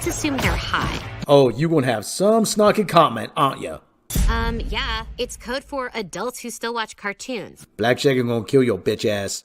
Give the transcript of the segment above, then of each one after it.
let's assume they're high. Oh, you gonna have some snarky comment, aren't ya? Yeah, it's code for adults who still watch cartoons. Black Shaggy gonna kill your bitch ass.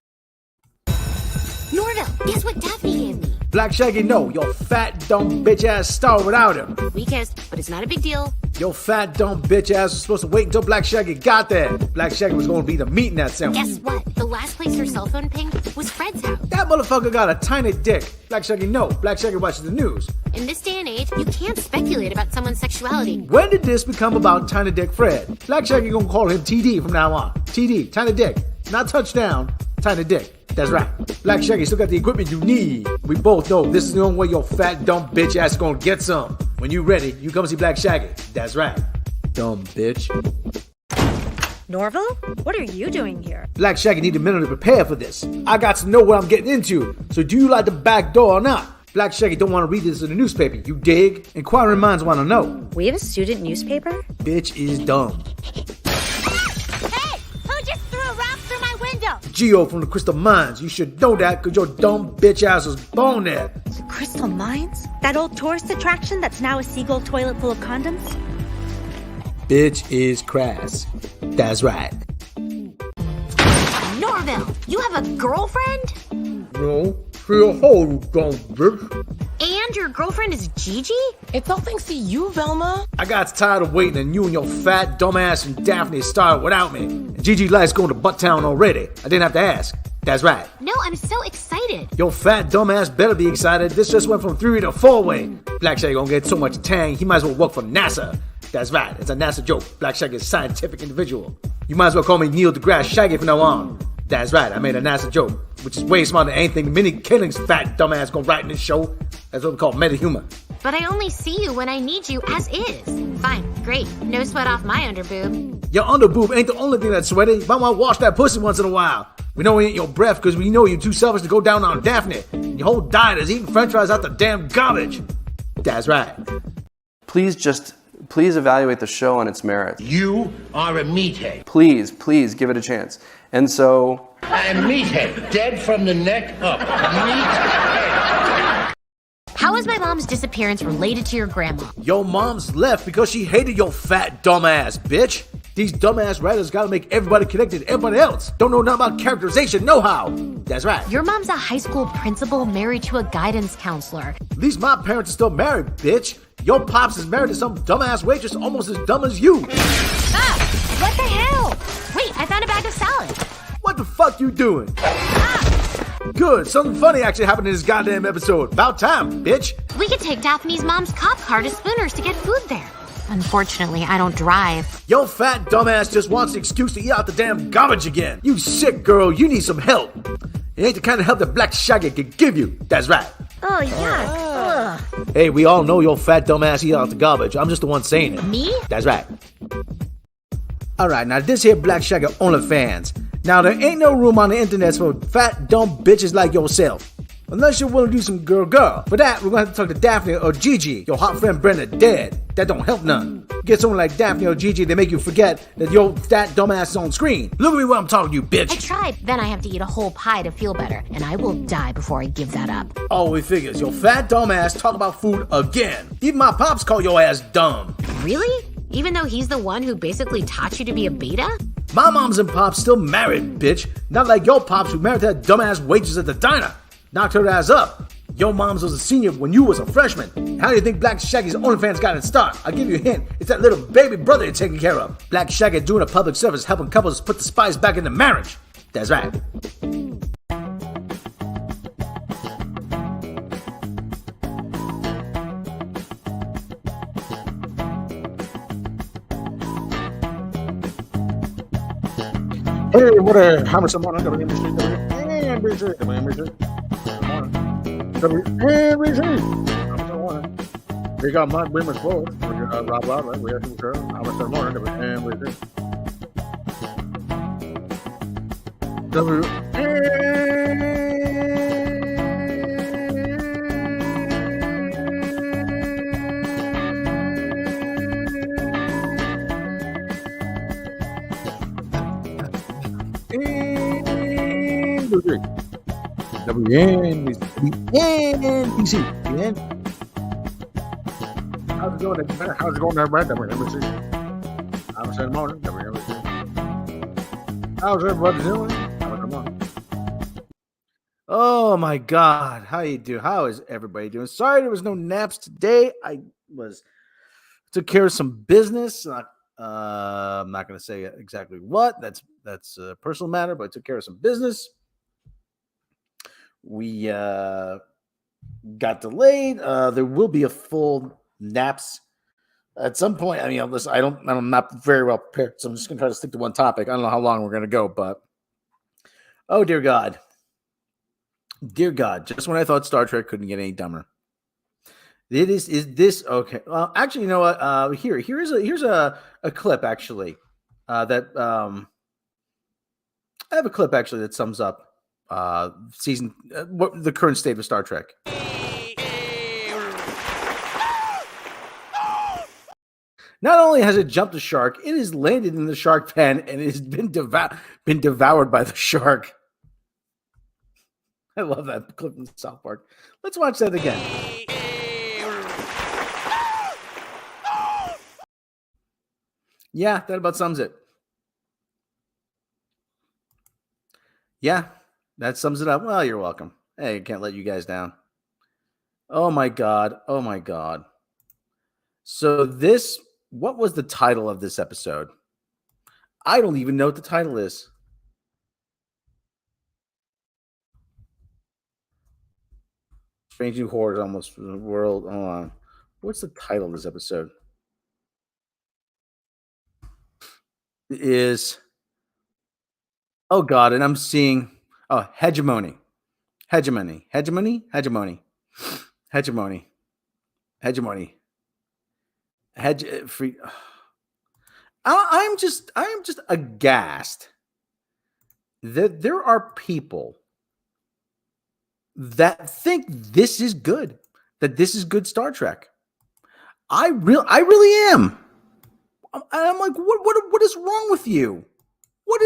Norville, guess what Daphne gave me? Black Shaggy, no, your fat, dumb bitch ass star without him. We kissed, but it's not a big deal. Your fat, dumb bitch ass was supposed to wait until Black Shaggy got there. Black Shaggy was gonna be the meat in that sandwich. Guess what? The last place her cell phone pinged was Fred's house. That motherfucker got a tiny dick. Black Shaggy, no. Black Shaggy watches the news. In this day and age, you can't speculate about someone's sexuality. When did this become about Tiny Dick Fred? Black Shaggy gonna call him TD from now on. TD, Tiny Dick. Not touchdown, Tiny Dick. That's right. Black Shaggy still got the equipment you need. We both know this is the only way your fat, dumb bitch ass is gonna get some. When you ready, you come see Black Shaggy. That's right. Dumb bitch. Norville? What are you doing here? Black Shaggy need a minute to prepare for this. I got to know what I'm getting into. So do you like the back door or not? Black Shaggy don't want to read this in the newspaper. You dig? Inquiring minds want to know. We have a student newspaper? Bitch is dumb. Hey! Who just threw a rock through my window? Geo from the Crystal Mines. You should know that because your dumb bitch ass was born there. The Crystal Mines? That old tourist attraction that's now a seagull toilet full of condoms? Bitch is crass. That's right. Norville, you have a girlfriend? No, she a hoe, you dumb bitch. And your girlfriend is Gigi? It's all thanks to you, Velma. I got tired of waiting and you and your fat dumbass and Daphne started without me. And Gigi likes going to Butttown already. I didn't have to ask. That's right. No, I'm so excited. Your fat dumbass better be excited. This just went from 3 to 4-way. Black Shaggy gonna get so much tang, he might as well work for NASA. That's right, it's a NASA joke. Black Shaggy is a scientific individual. You might as well call me Neil deGrasse Shaggy from now on. That's right, I made a NASA joke, which is way smarter than anything Minnie Killing's fat dumbass gonna write in this show. That's what we call meta humor. But I only see you when I need you as is. Fine, great. No sweat off my underboob. Your underboob ain't the only thing that's sweaty. You might want to wash that pussy once in a while. We know it ain't your breath because we know you're too selfish to go down on Daphne. And your whole diet is eating french fries out the damn garbage. That's right. Please evaluate the show on its merits. You are a meathead. Please give it a chance. And so... A meathead, dead from the neck up. Meathead. How is my mom's disappearance related to your grandma? Your mom's left because she hated your fat dumbass, bitch. These dumbass writers gotta make everybody connected to everybody else. Don't know nothing about characterization, know-how. That's right. Your mom's a high school principal married to a guidance counselor. At least my parents are still married, bitch. Your pops is married to some dumbass waitress almost as dumb as you. Ah! What the hell? Wait, I found a bag of salad. What the fuck you doing? Good, something funny actually happened in this goddamn episode. About time, bitch. We could take Daphne's mom's cop car to Spooner's to get food there. Unfortunately, I don't drive. Your fat dumbass just wants an excuse to eat out the damn garbage again. You sick girl, you need some help. It ain't the kind of help that Black Shaggy can give you. That's right. Oh, yuck. Ugh. Hey, we all know your fat dumbass eat out the garbage. I'm just the one saying it. Me? That's right. Alright, now this here Black Shaggy OnlyFans. Now there ain't no room on the internet for fat dumb bitches like yourself. Unless you're willing to do some girl. For that, we're gonna have to talk to Daphne or Gigi. Your hot friend Brenda dead. That don't help none. Get someone like Daphne or Gigi, they make you forget that your fat dumbass is on screen. Look at me when I'm talking to you, bitch. I tried. Then I have to eat a whole pie to feel better. And I will die before I give that up. Oh, it figures. Your fat dumbass talk about food again. Even my pops call your ass dumb. Really? Even though he's the one who basically taught you to be a beta? My moms and pops still married, bitch. Not like your pops who married that dumbass waitress at the diner. Knocked her ass up. Your mom's was a senior when you was a freshman. How do you think Black Shaggy's OnlyFans got its start? I'll give you a hint. It's that little baby brother you're taking care of. Black Shaggy doing a public service helping couples put the spice back into marriage. That's right. Hey, what a hammer some morning, WNBC, we got Mike Beamer's Forward. We got Rob Robert. We have some girl. Hammer some morning, WNBC. WNBC. doing it. How's it going there, Brad? I'm saying morning. How's everybody doing? Oh my God. How you do? How is everybody doing? Sorry there was no naps today. I took care of some business. I'm not going to say exactly what. That's a personal matter, but I took care of some business. We got delayed. There will be a full naps at some point. I mean, listen, I'm not very well prepared, so I'm just going to try to stick to one topic. I don't know how long we're going to go, but oh dear God. Dear God, just when I thought Star Trek couldn't get any dumber. Is this okay? Well, actually, you know what? Here's a clip actually that I have a clip actually that sums up the current state of Star Trek. Not only has it jumped a shark, it has landed in the shark pen and it has been devoured by the shark. I love that clip from South Park. Let's watch that again. Yeah, that about sums it. Yeah, that sums it up. Well, you're welcome. Hey, I can't let you guys down. Oh my God. Oh my God. So what was the title of this episode? I don't even know what the title is. Strange New Horrors, Almost the World. Hold on. What's the title of this episode? It is. Oh God, and I'm seeing. Oh, hegemony. Hegemony. Hegemony. Hegemony. Hegemony. Hegemony. Free. I am just aghast that there are people that think this is good, that this is good Star Trek. I really am. I'm like, what is wrong with you? What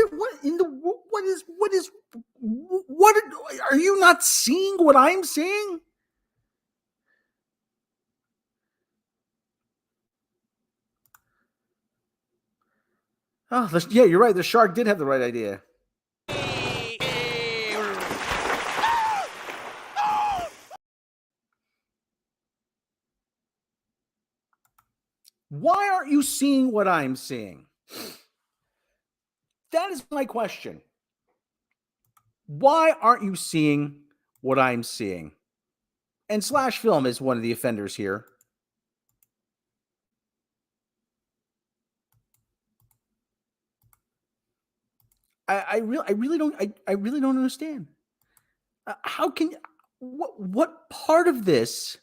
are you not seeing what I'm seeing? Oh, yeah, you're right. The shark did have the right idea. Why aren't you seeing what I'm seeing? That is my question. Why aren't you seeing what I'm seeing? And Slash Film is one of the offenders here. I really don't understand. How can what part of this?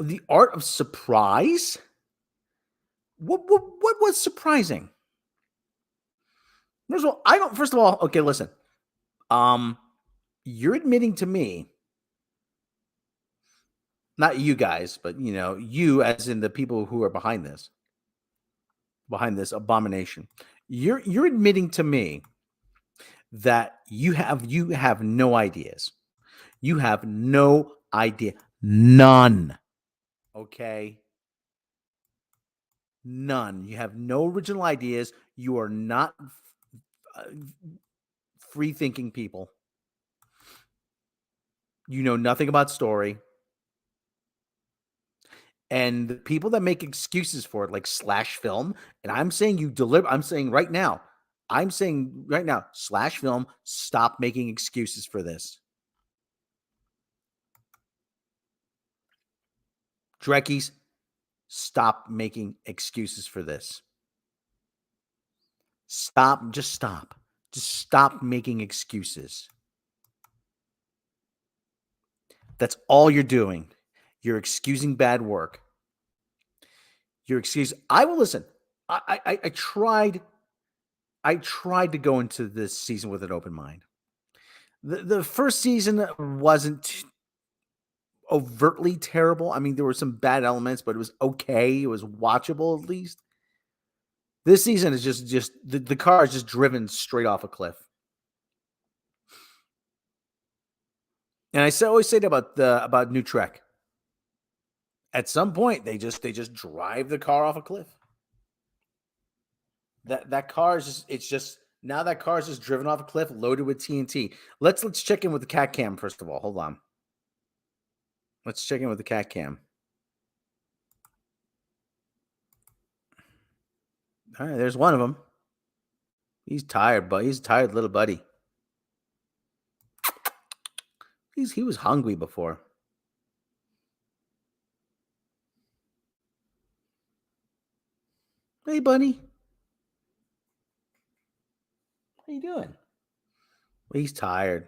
The art of surprise? What was surprising? First of all, okay, listen. You're admitting to me, not you guys, but you as in the people who are behind this abomination. You're admitting to me that you have no ideas. You have no idea. None. Okay? None. You have no original ideas. You are not free-thinking people. You know nothing about story. And the people that make excuses for it, like Slash Film, and I'm saying right now, Slash Film, stop making excuses for this. Dreckies, stop making excuses for this. Stop. Just stop making excuses. That's all you're doing. You're excusing bad work. I will listen. I tried to go into this season with an open mind. The first season wasn't overtly terrible. I mean, there were some bad elements, but it was okay. It was watchable at least. This season is just the car is just driven straight off a cliff. And I always say that about New Trek. At some point, they just drive the car off a cliff. That car is just now that car is just driven off a cliff, loaded with TNT. Let's check in with the cat cam first of all. Hold on. Let's check in with the cat cam. All right, there's one of them. He's tired, but he's tired, little buddy. He was hungry before. Hey, buddy. How you doing? Well, he's tired.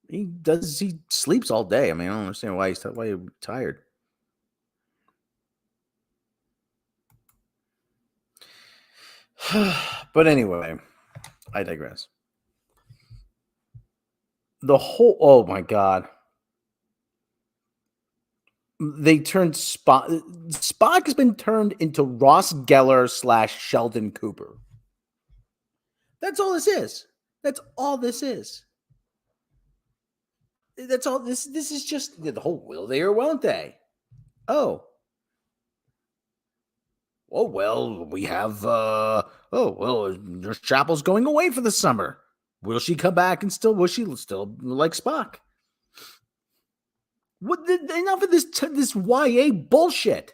He sleeps all day. I mean, I don't understand why he's tired. But anyway, I digress. Oh my God. They turned Spock. Spock has been turned into Ross Geller / Sheldon Cooper. That's all this is. That's all this is. That's all this is just the whole will they or won't they? Oh. Oh, well, we have Nurse Chapel's going away for the summer. Will she come back and will she still like Spock? Enough of this YA bullshit.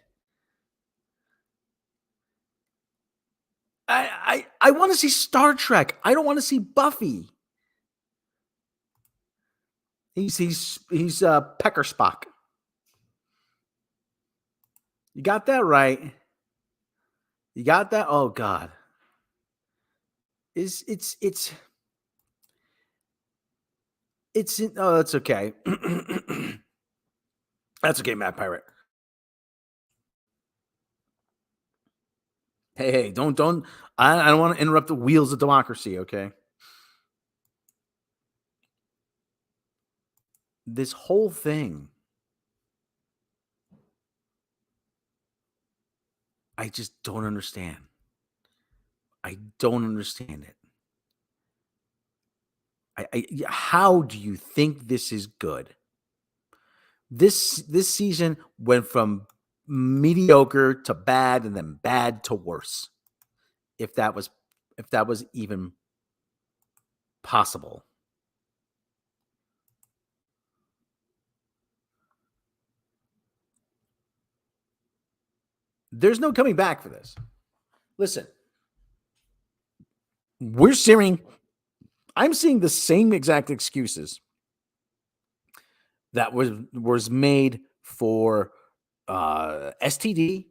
I want to see Star Trek. I don't want to see Buffy. He's Pecker Spock. You got that right. You got that? Oh God. It's oh, that's okay. That's okay, Matt Pirate. Hey, don't I don't want to interrupt the wheels of democracy, okay? This whole thing, I just don't understand. I don't understand it. How do you think this is good? This season went from mediocre to bad and then bad to worse. If that was even possible. There's no coming back for this. Listen, I'm seeing the same exact excuses that was made for STD,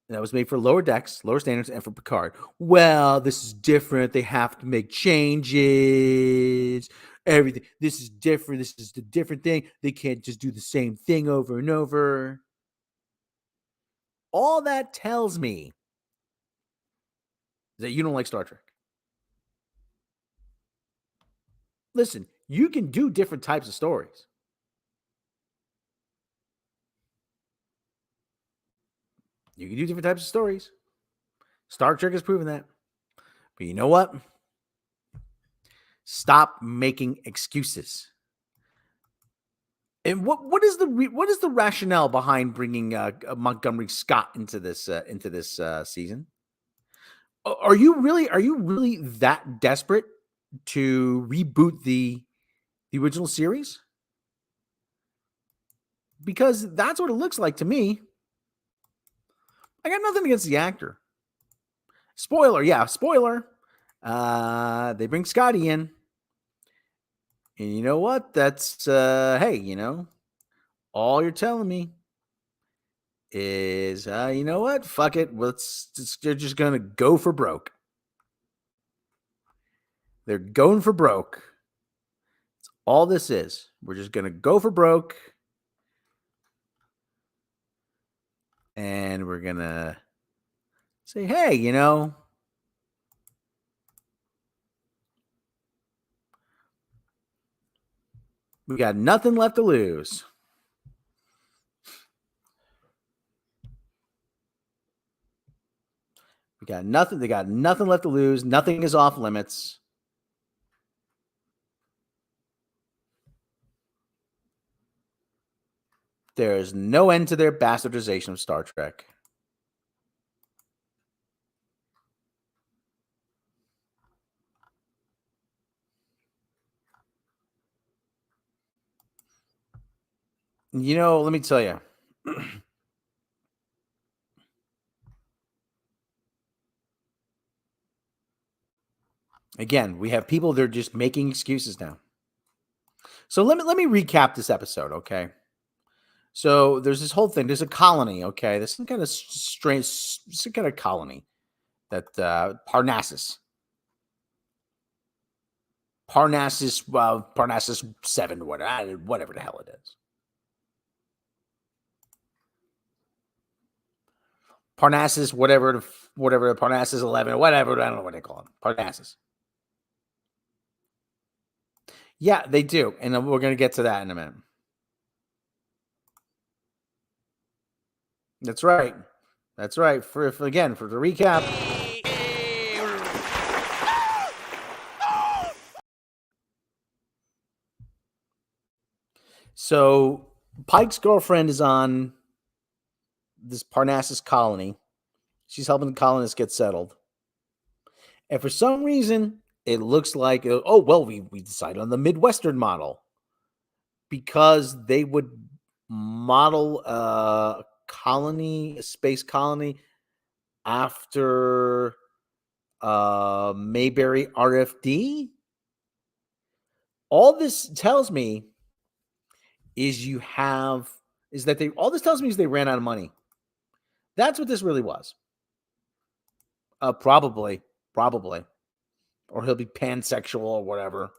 that was made for Lower Decks, Lower Standards, and for Picard. Well, this is different. They have to make changes. Everything. This is different. This is the different thing. They can't just do the same thing over and over. All that tells me that you don't like Star Trek. Listen, you can do different types of stories. You can do different types of stories. Star Trek has proven that. But you know what? Stop making excuses. And what is the rationale behind bringing Montgomery Scott into this season? Are you really that desperate to reboot the original series? Because that's what it looks like to me. I got nothing against the actor. Spoiler. They bring Scotty in. And you know what? That's, hey, all you're telling me is, you know what? Fuck it. They're just going to go for broke. They're going for broke. That's all this is. We're just going to go for broke. And we're going to say, hey, we got nothing left to lose. We got nothing. They got nothing left to lose. Nothing is off limits. There is no end to their bastardization of Star Trek. You know, let me tell you. Again, we have people that are just making excuses now. So let me recap this episode, okay? So there's this whole thing. There's a colony, okay? There's some kind of strange, some kind of colony that Parnassus, Parnassus 7, whatever the hell it is. Parnassus, whatever, Parnassus 11, whatever. I don't know what they call it. Parnassus. Yeah, they do. And we're going to get to that in a minute. That's right. That's right. For the recap. So Pike's girlfriend is on this Parnassus colony. She's helping the colonists get settled. And for some reason, it looks like, we decided on the Midwestern model because they would model a space colony after Mayberry RFD. All this tells me is they ran out of money. That's what this really was. Probably. Or he'll be pansexual or whatever.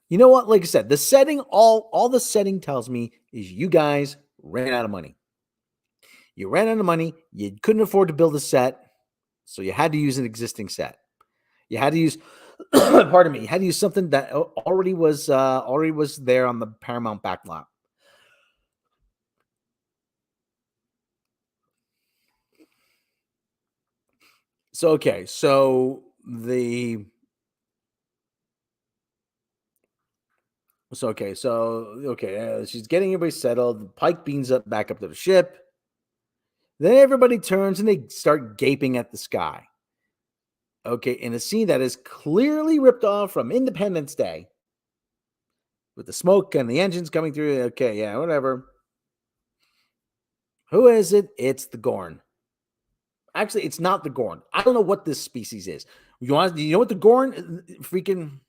You know what? Like I said, the setting, all the setting tells me is you guys ran out of money. You ran out of money. You couldn't afford to build a set, so you had to use an existing set. You had to use, pardon me, you had to use something that already was there on the Paramount backlot. So okay, she's getting everybody settled. Pike beams back up to the ship. Then everybody turns and they start gaping at the sky. Okay, in a scene that is clearly ripped off from Independence Day, with the smoke and the engines coming through. Okay, yeah, whatever. Who is it? It's the Gorn. Actually, it's not the Gorn. I don't know what this species is. You know what the Gorn freaking...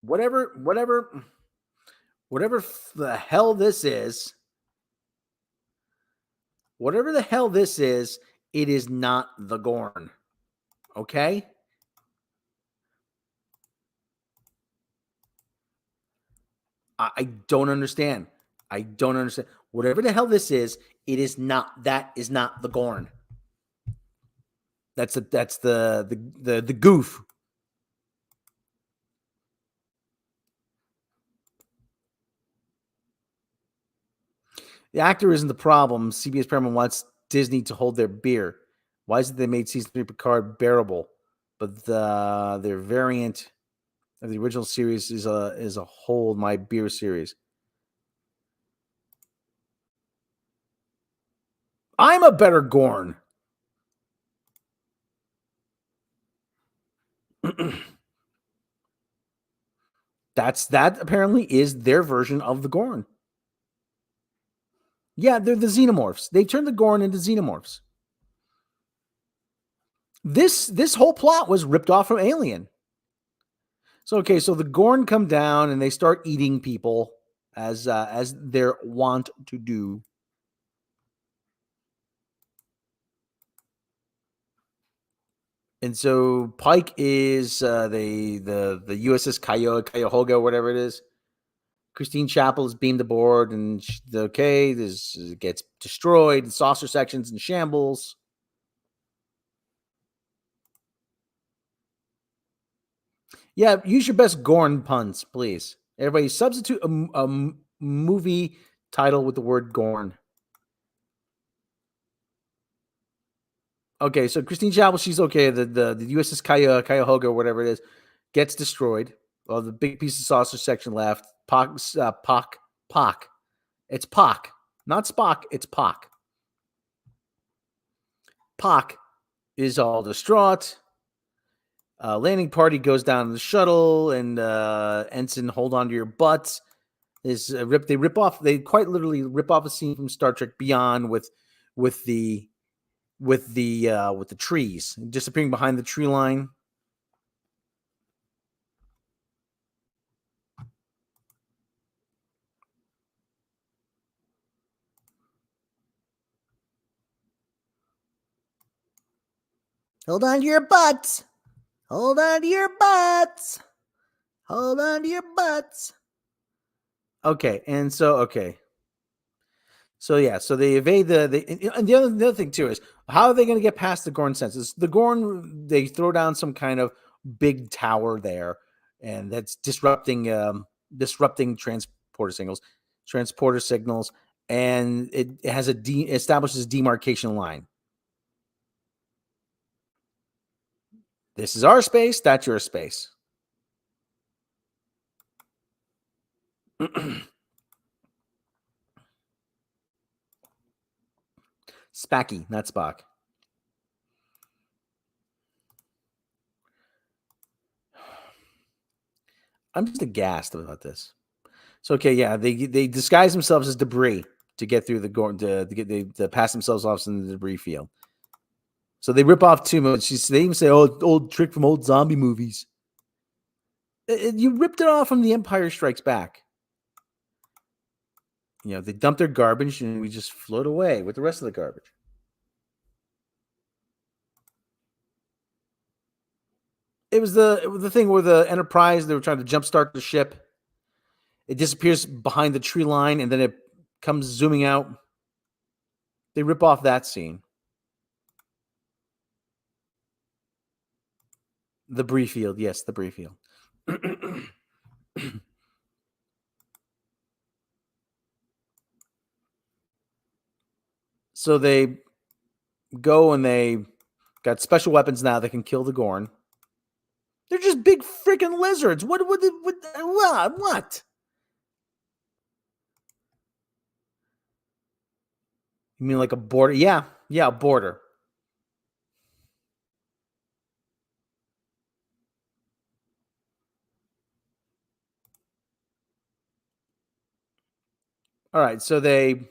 Whatever the hell this is, it is not the Gorn. Okay? I don't understand. Whatever the hell this is, that is not the Gorn. That's the goof. The actor isn't the problem. CBS Paramount wants Disney to hold their beer. Why is it they made season 3 Picard bearable, but their variant of the original series is a hold my beer series? I'm a better Gorn. That apparently is their version of the Gorn. Yeah, they're the xenomorphs. They turned the Gorn into xenomorphs. This whole plot was ripped off from Alien. So the Gorn come down and they start eating people as they're wont to do. And so Pike is the USS Cuyahoga, whatever it is. Christine Chapel is beamed aboard, and this gets destroyed. Saucer sections in shambles. Yeah, use your best Gorn puns, please. Everybody, substitute a movie title with the word Gorn. Okay, so Christine Chapel, she's okay. The USS Cuyahoga, whatever it is, gets destroyed. Well, the big piece of saucer section left. Pock. It's Pock, not Spock. It's Pock. Pock is all distraught. Landing party goes down the shuttle, and Ensign, hold on to your butts. They quite literally rip off a scene from Star Trek Beyond with the trees disappearing behind the tree line. Hold on to your butts. Hold on to your butts. Hold on to your butts. Okay, and so yeah, so they evade and the other thing too is, how are they going to get past the Gorn sensors? The Gorn, they throw down some kind of big tower there, and that's disrupting transporter signals, and it has establishes demarcation line. This is our space. That's your space. Spacky, not Spock. I'm just aghast about this. So okay, yeah, they disguise themselves as debris to get through the Gorn to pass themselves off in the debris field. So they rip off too much. They even say, "Oh, old trick from old zombie movies." You ripped it off from The Empire Strikes Back. They dump their garbage and we just float away with the rest of the garbage. It was the thing where the Enterprise, they were trying to jumpstart the ship. It disappears behind the tree line, and then it comes zooming out. They rip off that scene. The debris field, yes, the debris field. So they go and they got special weapons now that can kill the Gorn. They're just big freaking lizards. What? You mean like a border? Yeah, a border. All right, so they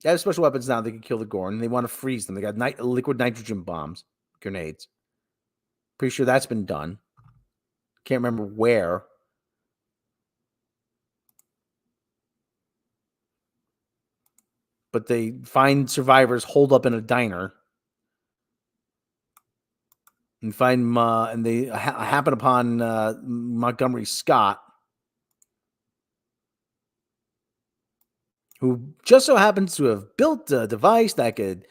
have special weapons now. They can kill the Gorn, and they want to freeze them. They got liquid nitrogen bombs, grenades. Pretty sure that's been done. Can't remember where. But they find survivors holed up in a diner, and they happen upon Montgomery Scott, who just so happens to have built a device that can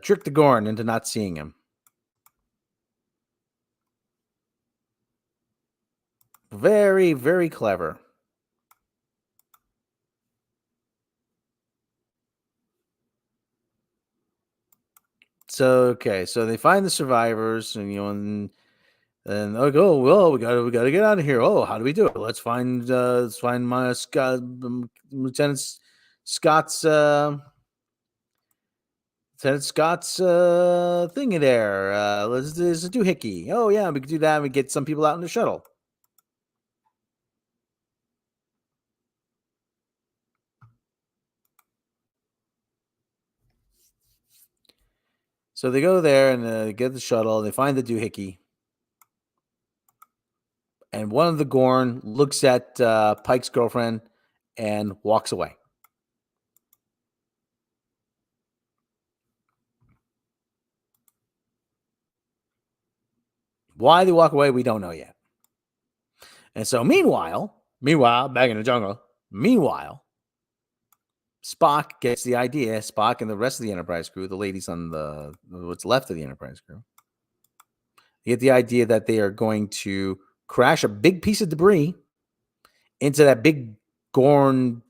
trick the Gorn into not seeing him. Very, very clever. So they find the survivors, and we gotta get out of here. Oh, how do we do it? Let's find my Lieutenant Scott's thingy there. Let's do a doohickey. Oh yeah, we can do that. And we get some people out in the shuttle. So they go there and get the shuttle. They find the doohickey. And one of the Gorn looks at Pike's girlfriend and walks away. Why they walk away, we don't know yet. And so meanwhile, back in the jungle, Spock gets the idea. Spock and the rest of the Enterprise crew, the ladies on what's left of the Enterprise crew, get the idea that they are going to crash a big piece of debris into that big Gorn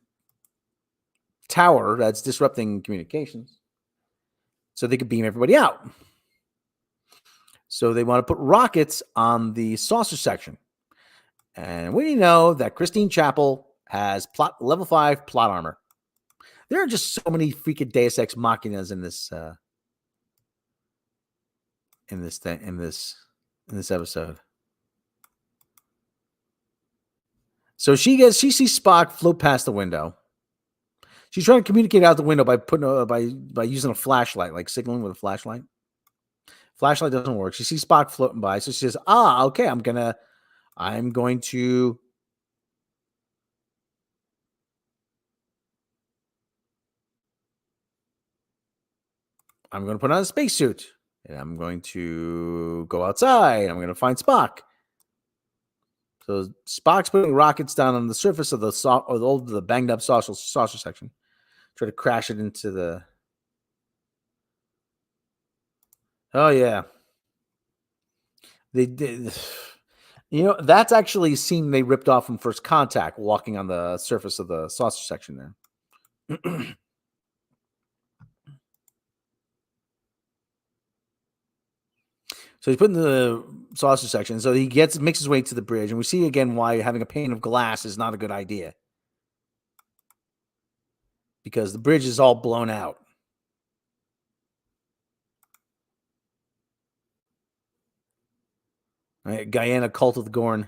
tower that's disrupting communications so they could beam everybody out. So they want to put rockets on the saucer section. And we know that Christine Chapel has level 5 plot armor. There are just so many freaking Deus Ex Machinas in this episode. So she sees Spock float past the window. She's trying to communicate out the window by by using a flashlight, like signaling with a flashlight. Flashlight doesn't work. She sees Spock floating by, so she says, okay, I'm going to put on a spacesuit, and I'm going to go outside. I'm going to find Spock. So Spock's putting rockets down on the surface of the banged up saucer section. Try to crash it into the... Oh, yeah. They did... You know, that's actually a scene they ripped off from First Contact, walking on the surface of the saucer section there. So he's put in the saucer section. So he makes his way to the bridge, and we see again why having a pane of glass is not a good idea. Because the bridge is all blown out. All right, Guyana Cult of the Gorn.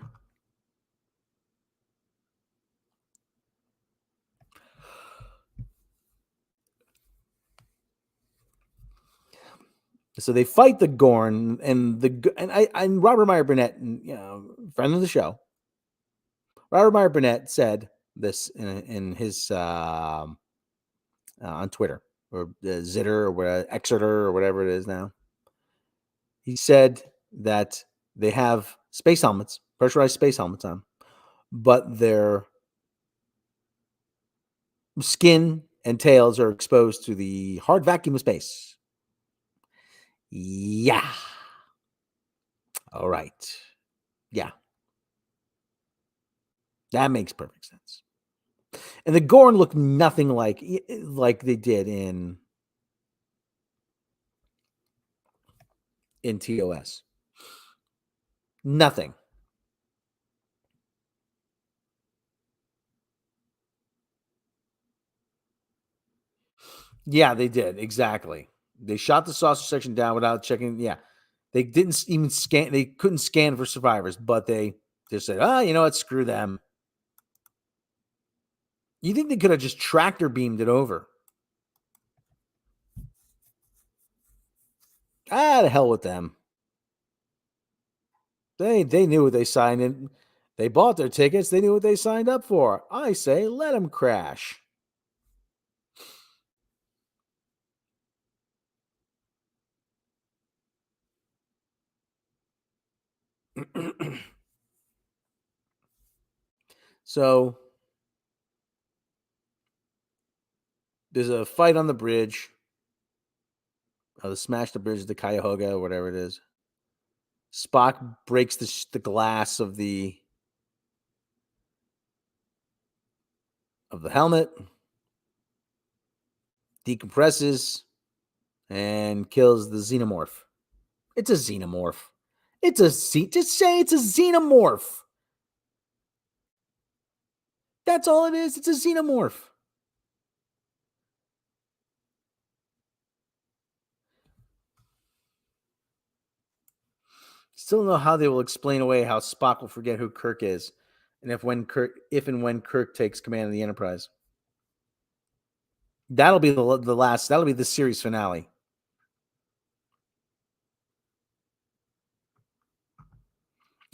So they fight the Gorn, and I'm Robert Meyer Burnett, friend of the show. Robert Meyer Burnett said this in his on Twitter, or Zitter, or Exeter, or whatever it is now. He said that they have space helmets, pressurized space helmets on, but their skin and tails are exposed to the hard vacuum of space. Yeah. All right. Yeah. That makes perfect sense. And the Gorn look nothing like they did in TOS. Nothing. Yeah, they did. Exactly. They shot the saucer section down without checking. Yeah. They didn't even scan. They couldn't scan for survivors, but they just said, you know what? Screw them. You think they could have just tractor beamed it over? The hell with them. They knew what they signed in. They bought their tickets. They knew what they signed up for. I say, let them crash. So there's a fight on the bridge. They smash the bridge, the Cuyahoga, or whatever it is. Spock breaks the glass of the helmet, decompresses, and kills the xenomorph. It's a xenomorph. Just say it's a xenomorph. That's all it is. It's a xenomorph. Still don't know how they will explain away how Spock will forget who Kirk is, and if and when Kirk takes command of the Enterprise. That'll be the last. That'll be the series finale.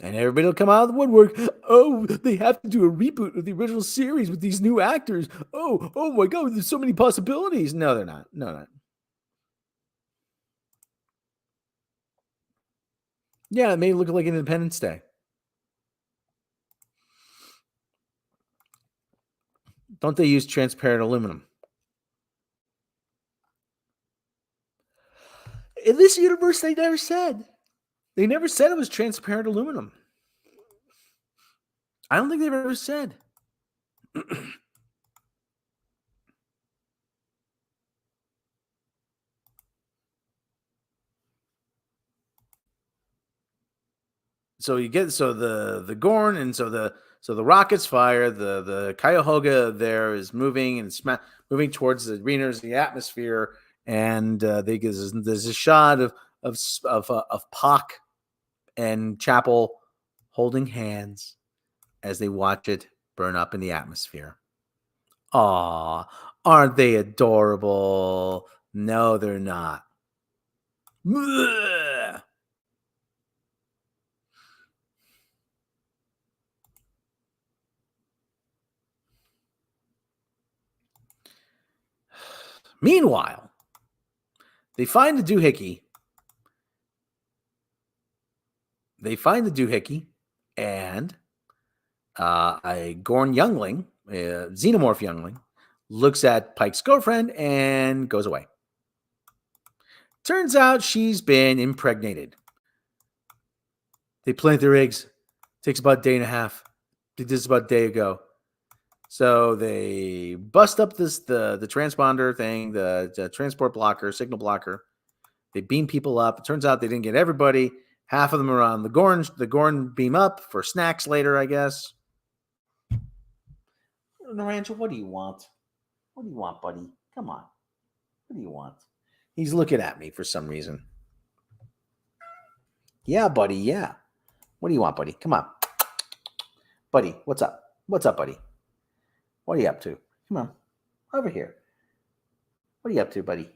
And everybody will come out of the woodwork. Oh, they have to do a reboot of the original series with these new actors. Oh my God, there's so many possibilities. No, they're not. No, not. Yeah, it may look like Independence Day. Don't they use transparent aluminum? In this universe, they never said. They never said it was transparent aluminum. I don't think they've ever said. the Gorn, and so the rockets fire. The Cuyahoga there is moving and moving towards the arenas, the atmosphere, and there's a shot of Pac and Chapel holding hands as they watch it burn up in the atmosphere. Aw, aren't they adorable? No, they're not. Blech. Meanwhile, they find the doohickey. And a Gorn youngling, a xenomorph youngling, looks at Pike's girlfriend and goes away. Turns out she's been impregnated. They plant their eggs. Takes about a day and a half. They did this about a day ago. So they bust up the transponder thing, the transport blocker, signal blocker. They beam people up. It turns out they didn't get everybody. Half of them are on the Gorn beam up for snacks later, I guess. Naranja, what do you want? What do you want, buddy? Come on. What do you want? He's looking at me for some reason. Yeah, buddy, yeah. What do you want, buddy? Come on. Buddy, what's up? What's up, buddy? What are you up to? Come on. Over here. What are you up to, buddy?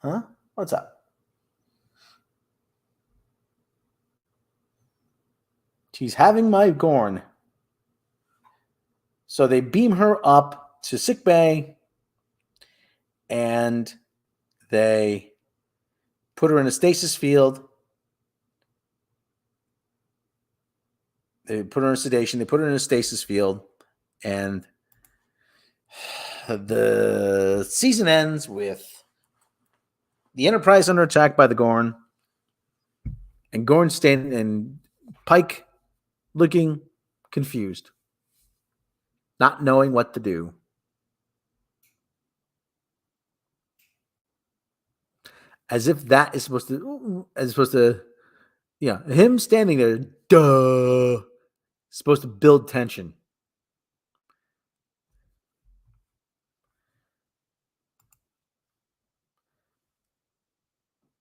Huh? What's up? She's having my Gorn. So they beam her up to sickbay, and they put her in a stasis field. They put her in sedation. They put her in a stasis field, and the season ends with the Enterprise under attack by the Gorn, and Gorn standing and Pike looking confused, not knowing what to do. As if that is supposed to, yeah, him standing there, duh, supposed to build tension.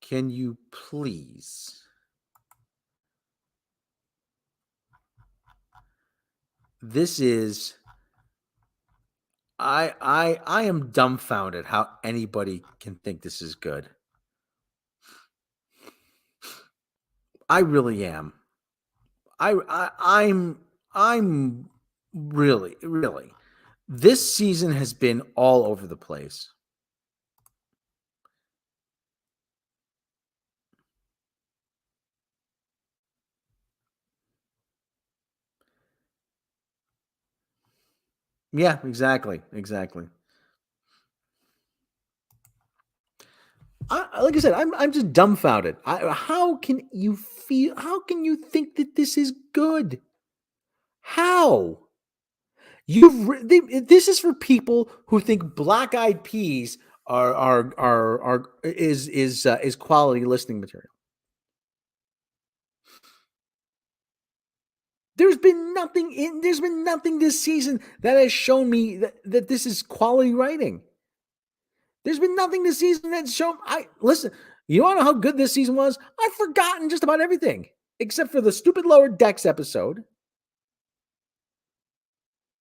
Can you please? This is, I am dumbfounded how anybody can think this is good. I really am. I'm really. This season has been all over the place. Yeah, exactly. Like I said, I'm just dumbfounded. How can you feel? How can you think that this is good? How? This is for people who think Black Eyed Peas is quality listening material. There's been nothing this season that has shown me that this is quality writing. There's been nothing this season that's shown. Listen, you want to know how good this season was? I've forgotten just about everything except for the stupid Lower Decks episode,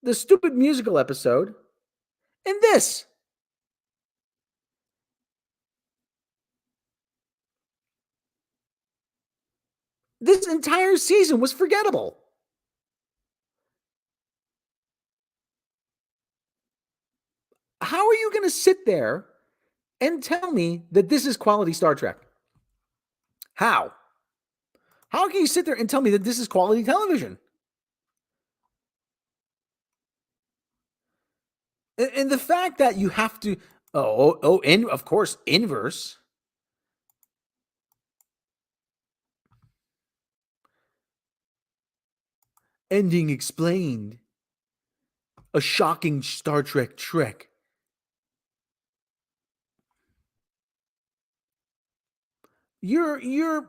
the stupid musical episode, and this. This entire season was forgettable. How are you going to sit there and tell me that this is quality Star Trek? How? How can you sit there and tell me that this is quality television? And the fact that you have to, and of course, inverse. Ending explained. A shocking Star Trek trick. You're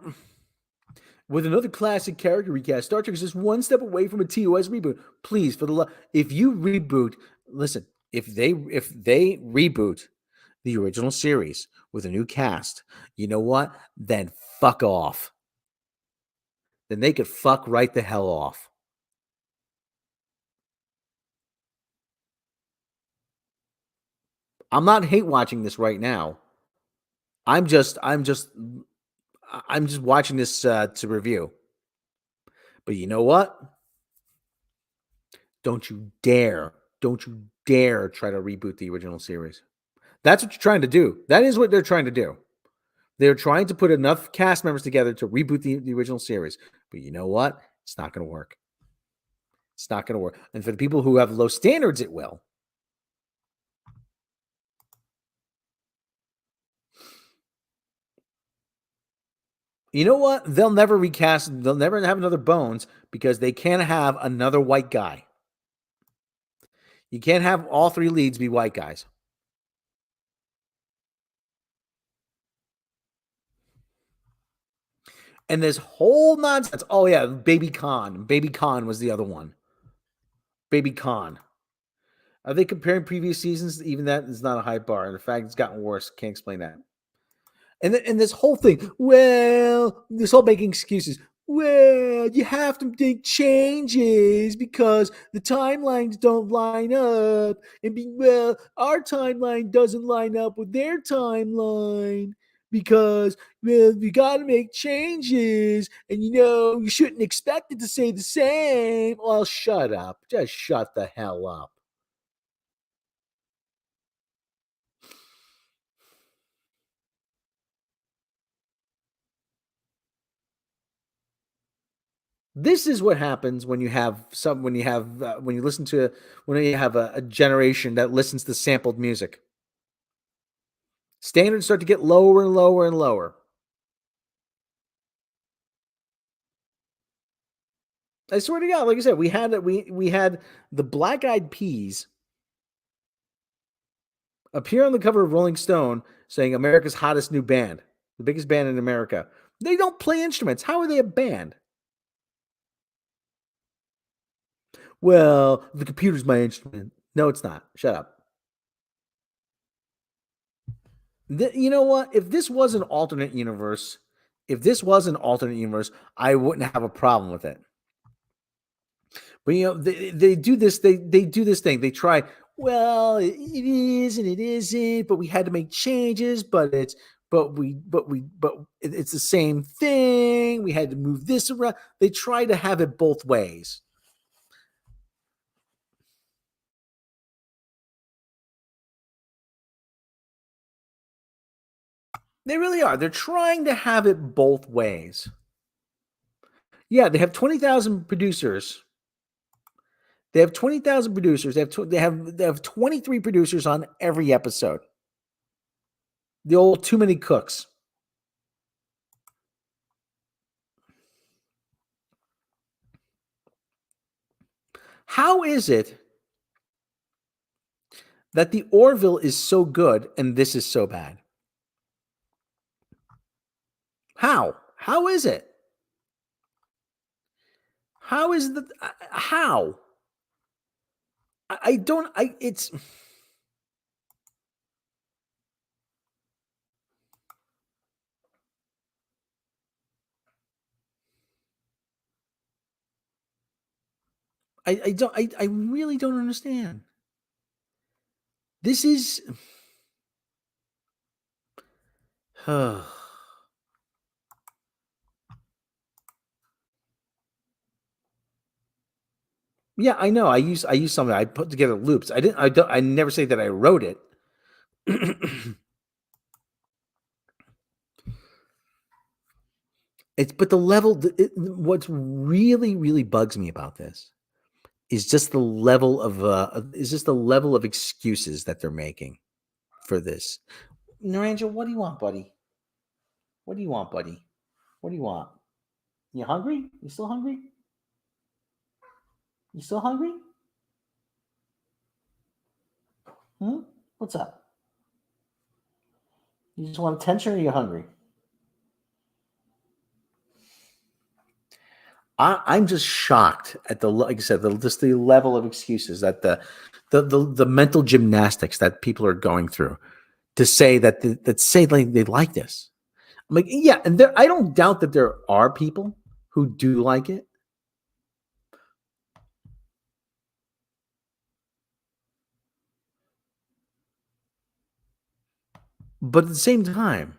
with another classic character recast. Star Trek is just one step away from a TOS reboot. Please, for the love, if you reboot, listen. If they reboot the original series with a new cast, you know what? Then fuck off. Then they could fuck right the hell off. I'm not hate watching this right now. I'm just watching this to review. But you know what? Don't you dare try to reboot the original series. That's what you're trying to do. That is what they're trying to do. They're trying to put enough cast members together to reboot the original series. But you know what? It's not going to work. It's not going to work. And for the people who have low standards, it will. You know what? They'll never recast. They'll never have another Bones because they can't have another white guy. You can't have all three leads be white guys. And this whole nonsense. Oh, yeah. Baby Khan. Baby Khan was the other one. Baby Khan. Are they comparing previous seasons? Even that is not a high bar. In fact, it's gotten worse. Can't explain that. And this whole thing, well, this whole making excuses. Well, you have to make changes because the timelines don't line up. And our timeline doesn't line up with their timeline because, well, we got to make changes. And, you shouldn't expect it to stay the same. Well, shut up. Just shut the hell up. This is what happens when you have when you listen to when you have a generation that listens to sampled music. Standards start to get lower and lower and lower. I swear to God, like I said, we had the Black Eyed Peas appear on the cover of Rolling Stone saying America's hottest new band, the biggest band in America. They don't play instruments. How are they a band? Well, the computer's my instrument. No, it's not. Shut up. You know what? If this was an alternate universe, I wouldn't have a problem with it. But they do this. They do this thing. They try. Well, it is and it isn't. But we had to make changes. But it's the same thing. We had to move this around. They try to have it both ways. They really are. They're trying to have it both ways. Yeah, they have 20,000 producers. They have 20,000 producers. They have 23 producers on every episode. The old too many cooks. How is it that the Orville is so good and this is so bad? How? How is it? How is the how? I don't it's I really don't understand. This is Yeah, I know. I use something. I put together loops. I never say that I wrote it. But the level. What's really bugs me about this is just the level of excuses that they're making for this. Naranja, what do you want, buddy? What do you want, buddy? What do you want? You hungry? You still hungry? You still hungry? What's up? You just want attention or you're hungry? I'm just shocked at like I said, just the level of excuses that the mental gymnastics that people are going through to say that say like they like this. I'm like, yeah, and I don't doubt that there are people who do like it. But at the same time,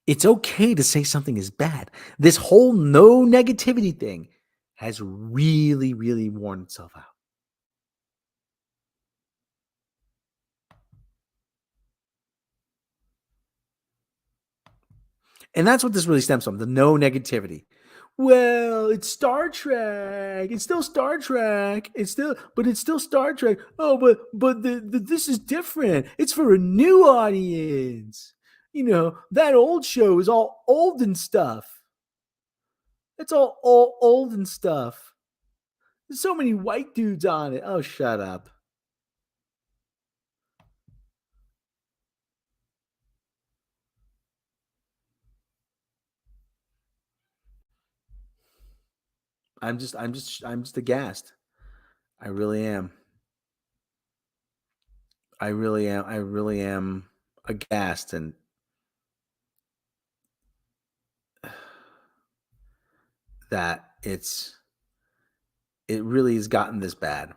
it's okay to say something is bad. This whole no negativity thing has really, really worn itself out. And that's what this really stems from, the no negativity. Well, it's Star Trek. It's still Star Trek. It's still Star Trek. Oh, but this is different. It's for a new audience. You know, that old show is all old and stuff. It's all old and stuff. There's so many white dudes on it. Oh, shut up. I'm just aghast. I really am. I really am aghast, and that it really has gotten this bad.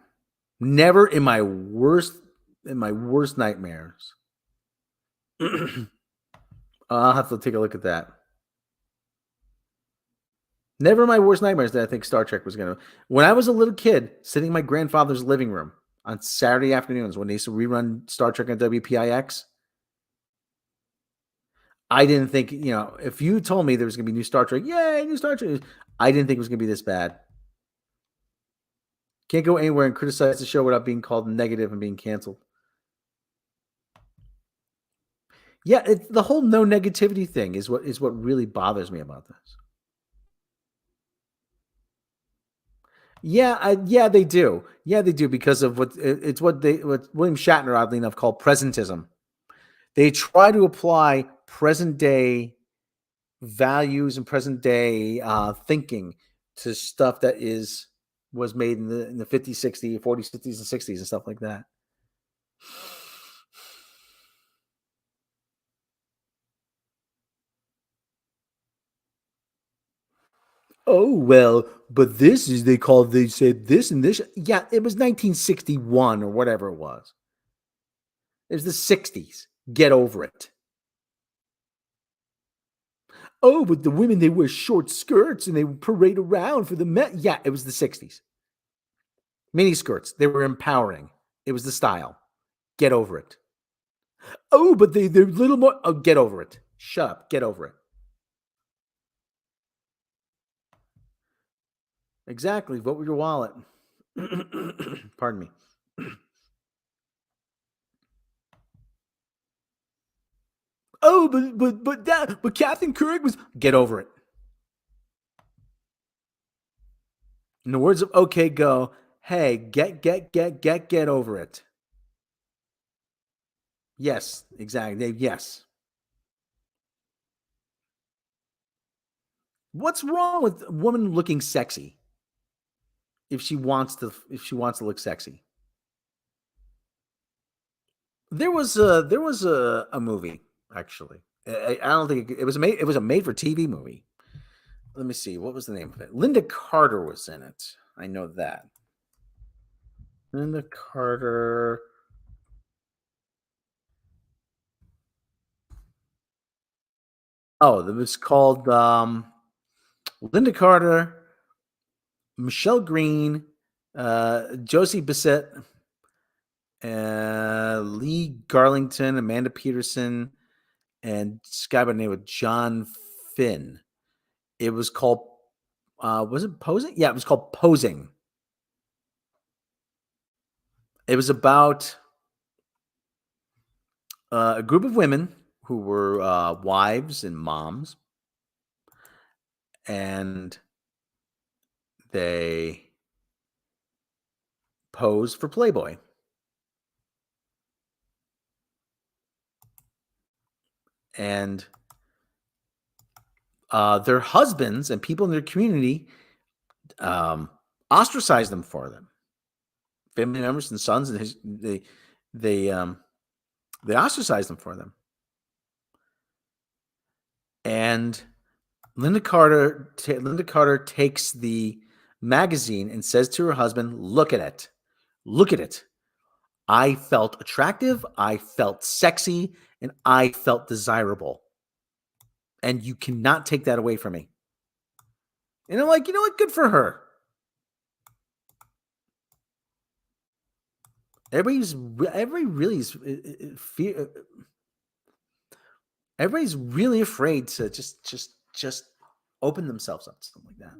Never in my worst nightmares. I'll have to take a look at that. Never in my worst nightmares did I think Star Trek was going to. When I was a little kid, sitting in my grandfather's living room on Saturday afternoons when they used to rerun Star Trek on WPIX, I didn't think, if you told me there was going to be new Star Trek, yay, new Star Trek, I didn't think it was going to be this bad. Can't go anywhere and criticize the show without being called negative and being canceled. Yeah, the whole no negativity thing is what really bothers me about this. Yeah, they do. Yeah, they do, because of what William Shatner, oddly enough, called presentism. They try to apply present day values and present day thinking to stuff that was made in the 50s, 60s, 40s, 50s, and 60s and stuff like that. Oh, well, but they said this and this. Yeah, it was 1961 or whatever it was. It was the 60s. Get over it. Oh, but the women, they wear short skirts and they parade around for the men. Yeah, it was the 60s. Mini skirts. They were empowering. It was the style. Get over it. Oh, but they're little more. Oh, get over it. Shut up. Get over it. Exactly. Vote with your wallet. Pardon me. Oh, but Captain Kirk was. Get over it. In the words of OK Go, hey, get over it. Yes, exactly. Yes. What's wrong with a woman looking sexy? If she wants to look sexy. There was a movie, actually. I don't think it was a made for TV movie. Let me see. What was the name of it? Linda Carter was in it. I know that. Linda Carter. Oh, it was called Linda Carter, Michelle Green, Josie Bissett, Lee Garlington, Amanda Peterson, and this guy by the name of John Finn. It was called, was it Posing? Yeah, it was called Posing. It was about a group of women who were wives and moms, and they posed for Playboy. And their husbands and people in their community ostracize them for them. Family members and sons, and they ostracize them for them. And Linda Carter takes the magazine and says to her husband, "Look at it. Look at it. I felt attractive, I felt sexy, and I felt desirable. And you cannot take that away from me." And I'm like, you know what? Good for her. Everybody's really afraid to just open themselves up to something like that.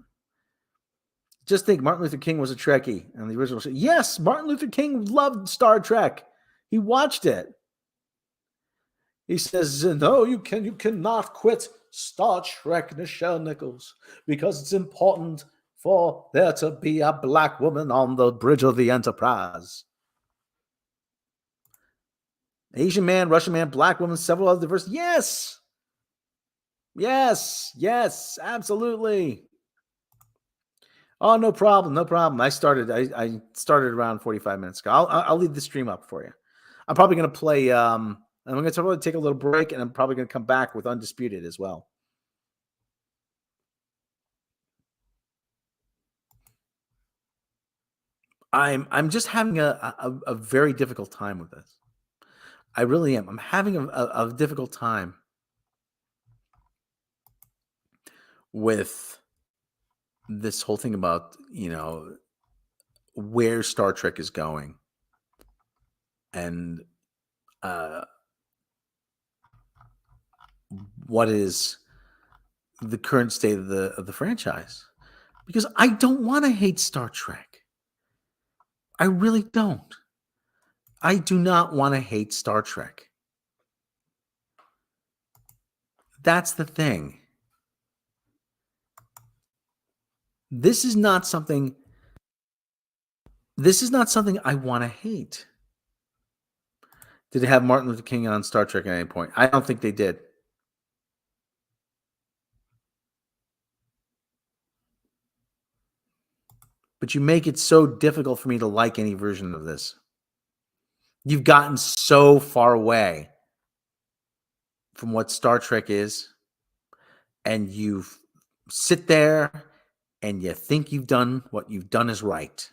Just think, Martin Luther King was a Trekkie on the original show. Yes, Martin Luther King loved Star Trek. He watched it. He says, "No, you cannot quit Star Trek, Nichelle Nichols, because it's important for there to be a black woman on the bridge of the Enterprise." Asian man, Russian man, black woman, several other diverse. Yes. Yes, absolutely. Oh, no problem. I started around 45 minutes ago. I'll leave the stream up for you. I'm probably going to play. I'm going to probably take a little break, and I'm probably going to come back with Undisputed as well. I'm just having a very difficult time with this. I really am. I'm having a difficult time with this whole thing about, where Star Trek is going, and what is the current state of the franchise. Because I don't want to hate Star Trek. I really don't. I do not want to hate Star Trek. That's the thing. This is not something I want to hate. Did they have Martin Luther King on Star Trek at any point? I don't think they did. But you make it so difficult for me to like any version of this. You've gotten so far away from what Star Trek is, and you sit there and you think you've done what you've done is right.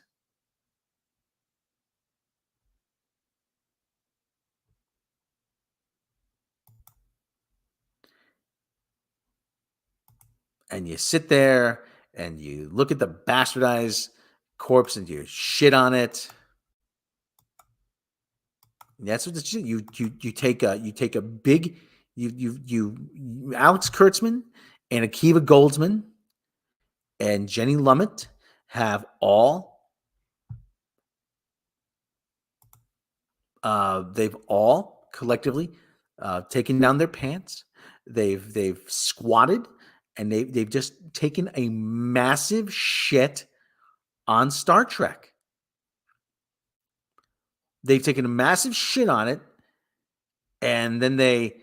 And you sit there and you look at the bastardized corpse and you shit on it. And that's what you take a big Alex Kurtzman and Akiva Goldsman and Jenny Lumet have all they've all collectively taken down their pants. They've squatted, and they've just taken a massive shit on Star Trek. They've taken a massive shit on it, and then they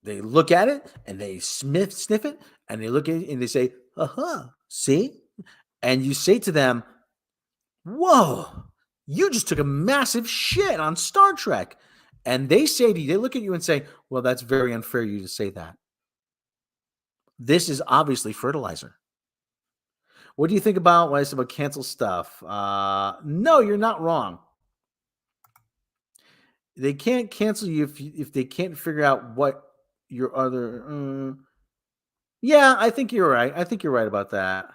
look at it and they sniff it, and they look at it and they say, see? And you say to them, whoa, you just took a massive shit on Star Trek. And they say to you, they look at you and say, well, that's very unfair of you to say that. This is obviously fertilizer. What do you think about what I said about cancel stuff? No, you're not wrong. They can't cancel you if they can't figure out what your other. Yeah, I think you're right. I think you're right about that.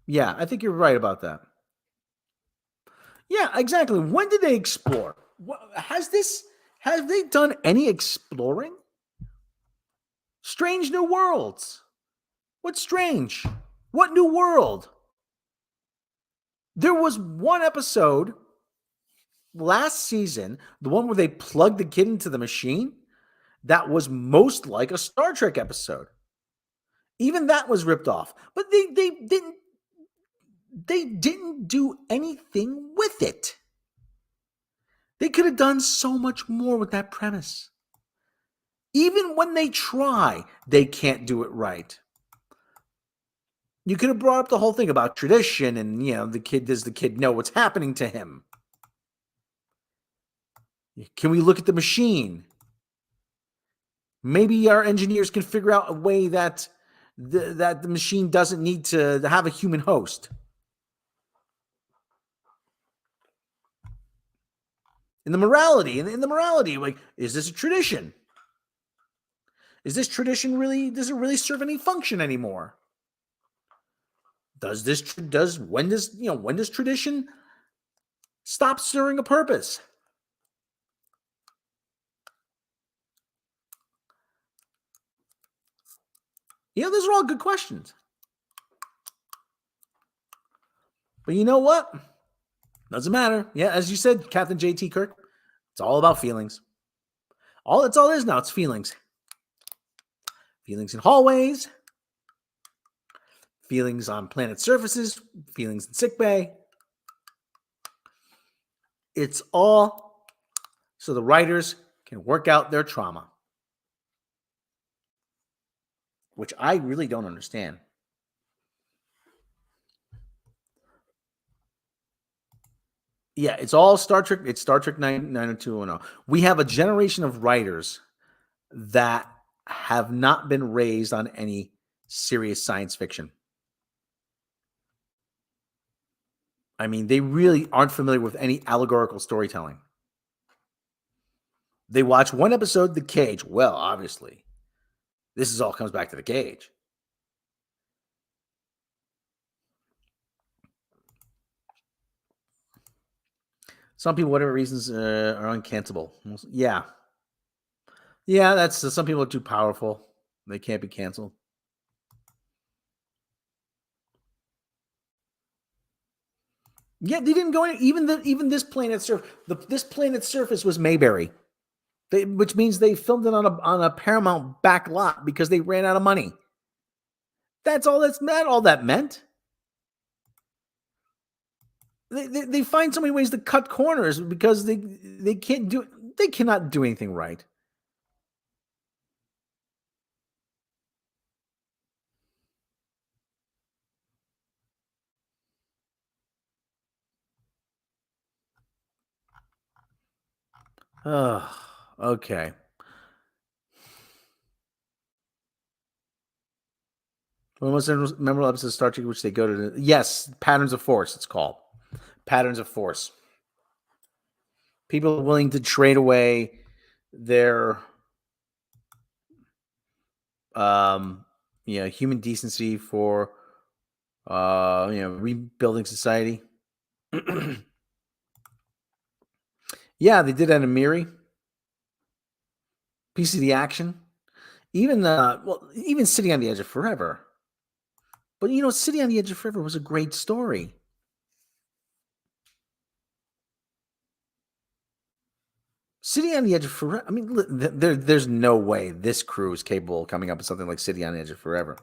Yeah, I think you're right about that. Yeah, exactly. When did they explore? Have they done any exploring? Strange New Worlds. What's strange? What new world? There was one episode last season, the one where they plugged the kid into the machine, that was most like a Star Trek episode. Even that was ripped off. But they didn't do anything with it. They could have done so much more with that premise. Even when they try, they can't do it right. You could have brought up the whole thing about tradition and, does the kid know what's happening to him? Can we look at the machine? Maybe our engineers can figure out a way that the machine doesn't need to have a human host. In the morality, like, is this a tradition? Is this tradition does it really serve any function anymore? When does tradition stop serving a purpose? Those are all good questions. But you know what? Doesn't matter. Yeah, as you said, Captain J.T. Kirk, it's all about feelings. That's all it is now. It's feelings. Feelings in hallways. Feelings on planet surfaces. Feelings in sickbay. It's all so the writers can work out their trauma. Which I really don't understand. Yeah, it's all Star Trek. It's Star Trek 90210. We have a generation of writers that have not been raised on any serious science fiction. I mean, they really aren't familiar with any allegorical storytelling. They watch one episode, The Cage. Well, obviously, this all comes back to The Cage. Some people, whatever reasons, are uncancelable. Yeah. Yeah, that's some people are too powerful. They can't be canceled. Yeah, they didn't go in. Even this planet's surface. This planet's surface was Mayberry, which means they filmed it on a Paramount back lot because they ran out of money. That's all that meant. They find so many ways to cut corners because they cannot do anything right. Oh, okay. One most memorable episode of Star Trek, which they go to. Yes, Patterns of Force. It's called Patterns of Force. People are willing to trade away their, human decency for, rebuilding society. Yeah, they did that in Miri. Piece of the action. Even City on the Edge of Forever. But City on the Edge of Forever was a great story. City on the Edge of Forever. I mean, there's no way this crew is capable of coming up with something like City on the Edge of Forever.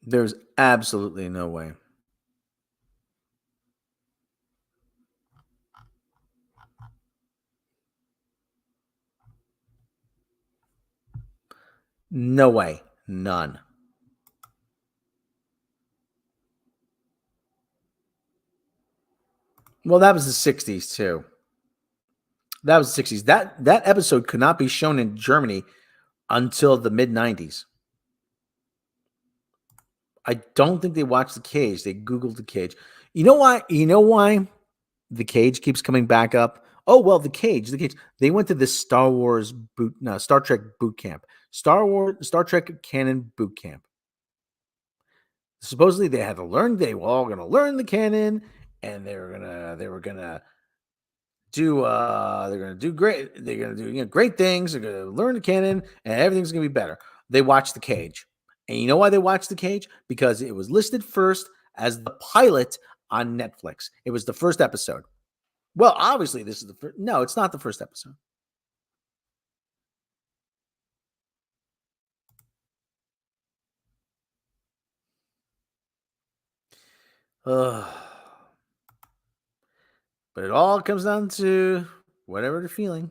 There's absolutely no way. No way. None. Well, that was the 60s too. That was the 60s. That episode could not be shown in Germany until the mid 90s. I don't think they watched The Cage. They Googled The Cage. You know why? The Cage keeps coming back up? Oh, well, The Cage. They went to this Star Trek boot camp. Star Trek canon boot camp. Supposedly they had to learn. They were all going to learn the canon, and they were gonna do great. They're gonna do great things. They're gonna learn the canon, and everything's gonna be better. They watched The Cage, and you know why they watched The Cage? Because it was listed first as the pilot on Netflix. It was the first episode. Well, obviously this is the first. No, it's not the first episode. But it all comes down to whatever they're feeling.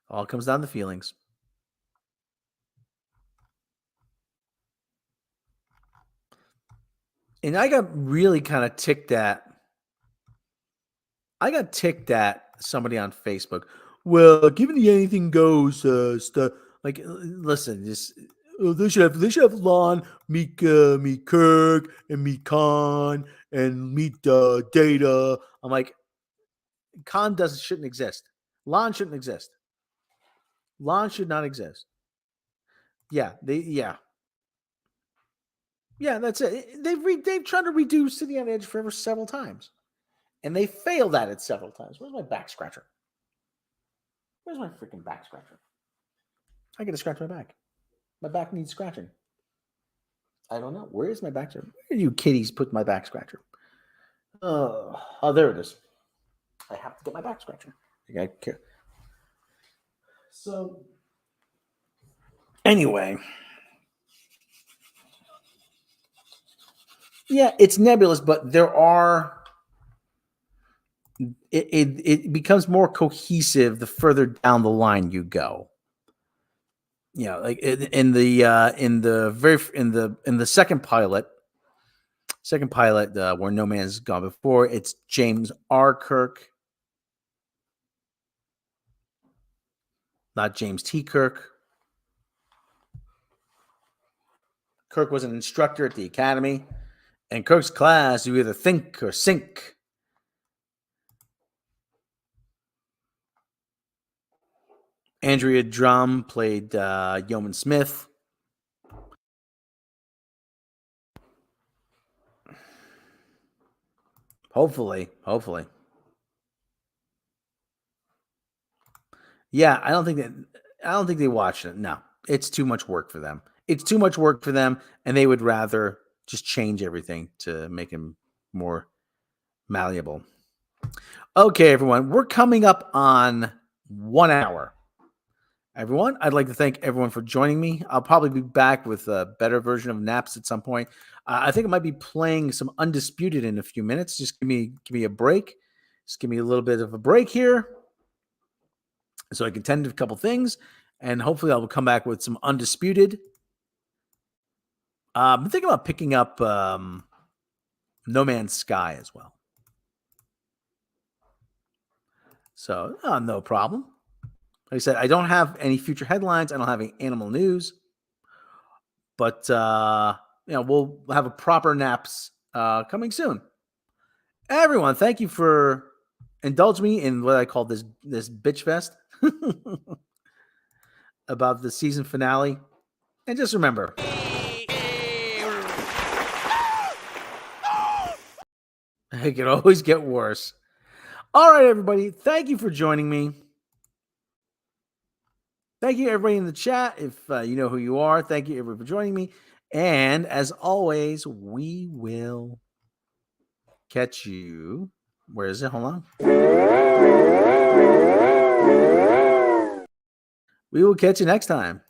All comes down to feelings. And I got really kind of ticked at. I got ticked at somebody on Facebook. Well, given the anything goes stuff, like, listen, just they should have Lon meet Kirk and meet Khan and meet Data. I'm like, Khan shouldn't exist. Lon shouldn't exist. Lon should not exist. Yeah, that's it. They've tried to redo City on Edge forever several times, and they failed at it several times. Where's my back scratcher? Where's my freaking back scratcher? I gotta scratch my back. My back needs scratching. I don't know. Where is my back scratcher? Where are you kitties put my back scratcher? Oh, there it is. I have to get my back scratcher. I care. So, anyway. Yeah, it's nebulous, but there are. It becomes more cohesive the further down the line you go. Yeah, like in the second pilot, where No Man's Gone Before, it's James R. Kirk, not James T. Kirk. Kirk was an instructor at the academy. In Kirk's class, you either think or sink. Andrea Drum played Yeoman Smith. Hopefully. Yeah, I don't think they watched it. No, it's too much work for them. And they would rather just change everything to make him more malleable. Okay, everyone, we're coming up on 1 hour. Everyone, I'd like to thank everyone for joining me. I'll probably be back with a better version of N.A.P.S at some point. I think I might be playing some Undisputed in a few minutes. Just give me a break. Just give me a little bit of a break here, so I can tend to a couple things, and hopefully I will come back with some Undisputed. I'm thinking about picking up No Man's Sky as well. So no problem. Like I said, I don't have any future headlines. I don't have any animal news. But, we'll have a proper N.A.P.S coming soon. Everyone, thank you for indulging me in what I call this bitch fest about the season finale. And just remember, it can always get worse. All right, everybody. Thank you for joining me. Thank you, everybody in the chat. If you know who you are, thank you, everybody, for joining me. And as always, we will catch you. Where is it? Hold on. We will catch you next time.